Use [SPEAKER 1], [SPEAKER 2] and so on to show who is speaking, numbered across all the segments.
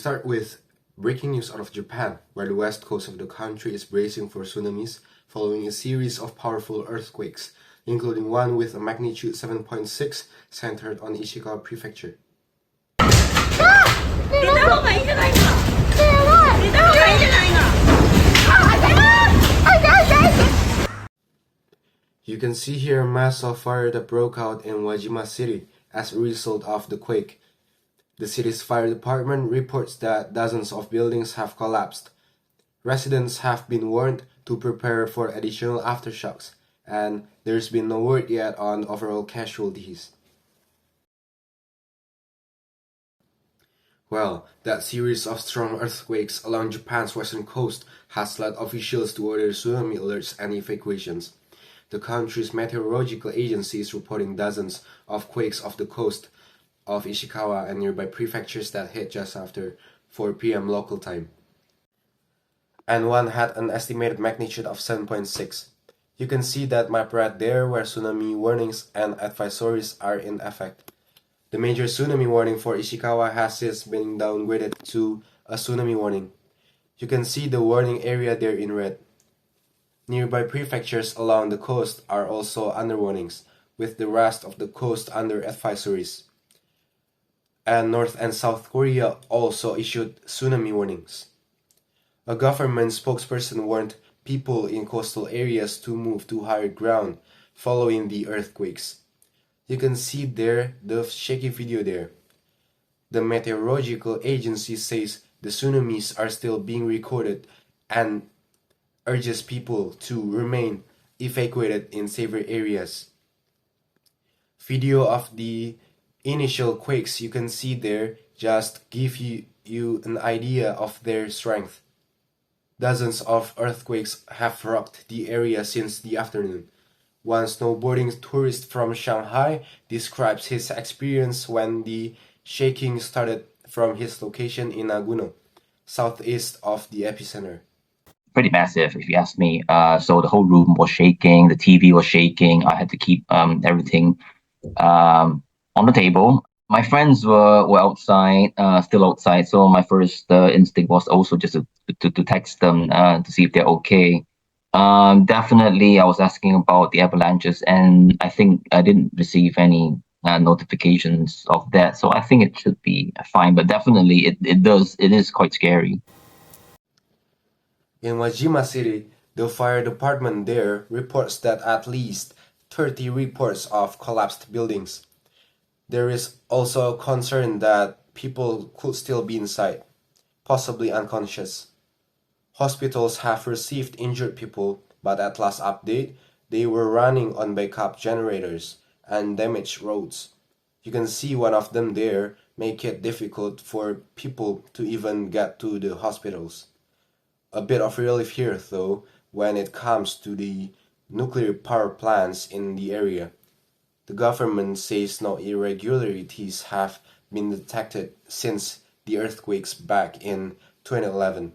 [SPEAKER 1] start with breaking news out of Japan, where the west coast of the country is bracing for tsunamis following a series of powerful earthquakes, including one with a magnitude 7.6 centered on Ishikawa Prefecture. You can see here a mass of fire that broke out in Wajima City as a result of the quake. The city's fire department reports that dozens of buildings have collapsed. Residents have been warned to prepare for additional aftershocks, and there's been no word yet on overall casualties. Well, that series of strong earthquakes along Japan's western coast has led officials to order tsunami alerts and evacuations. The country's meteorological agency is reporting dozens of quakes off the coast of Ishikawa and nearby prefectures that hit just after 4 p.m. local time. And one had an estimated magnitude of 7.6. You can see that map right there where tsunami warnings and advisories are in effect. The major tsunami warning for Ishikawa has since been downgraded to a tsunami warning. You can see the warning area there in red. Nearby prefectures along the coast are also under warnings, with the rest of the coast under advisories. And North and South Korea also issued tsunami warnings. A government spokesperson warned people in coastal areas to move to higher ground following the earthquakes. You can see there the shaky video there. The meteorological agency says the tsunamis are still being recorded and urges people to remain evacuated in safer areas. Video of the initial quakes you can see there just give you an idea of their strength. Dozens of earthquakes have rocked the area since the afternoon. One snowboarding tourist from Shanghai describes his experience when the shaking started from his location in Naguno, southeast of the epicenter.
[SPEAKER 2] Pretty massive, if you ask me. So the whole room was shaking, the TV was shaking. I had to keep everything on the table. My friends were outside, still outside. So my first instinct was also just to text them to see if they're okay. Definitely, I was asking about the avalanches, and I think I didn't receive any notifications of that. So I think it should be fine. But definitely, it is quite scary.
[SPEAKER 1] In Wajima City, the fire department there reports that at least 30 reports of collapsed buildings. There is also a concern that people could still be inside, possibly unconscious. Hospitals have received injured people, but at last update, they were running on backup generators and damaged roads. You can see one of them there make it difficult for people to even get to the hospitals. A bit of relief here though when it comes to the nuclear power plants in the area. The government says no irregularities have been detected since the earthquakes back in 2011.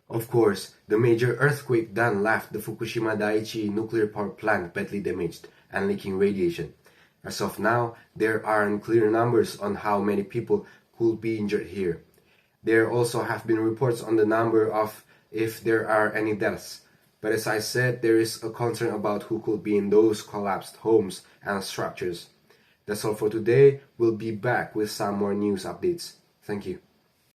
[SPEAKER 1] Of course, the major earthquake then left the Fukushima Daiichi nuclear power plant badly damaged and leaking radiation. As of now, there are unclear numbers on how many people could be injured here. There also have been reports on the number of if there are any deaths. But as I said, there is a concern about who could be in those collapsed homes and structures. That's all for today. We'll be back with some more news updates. Thank you.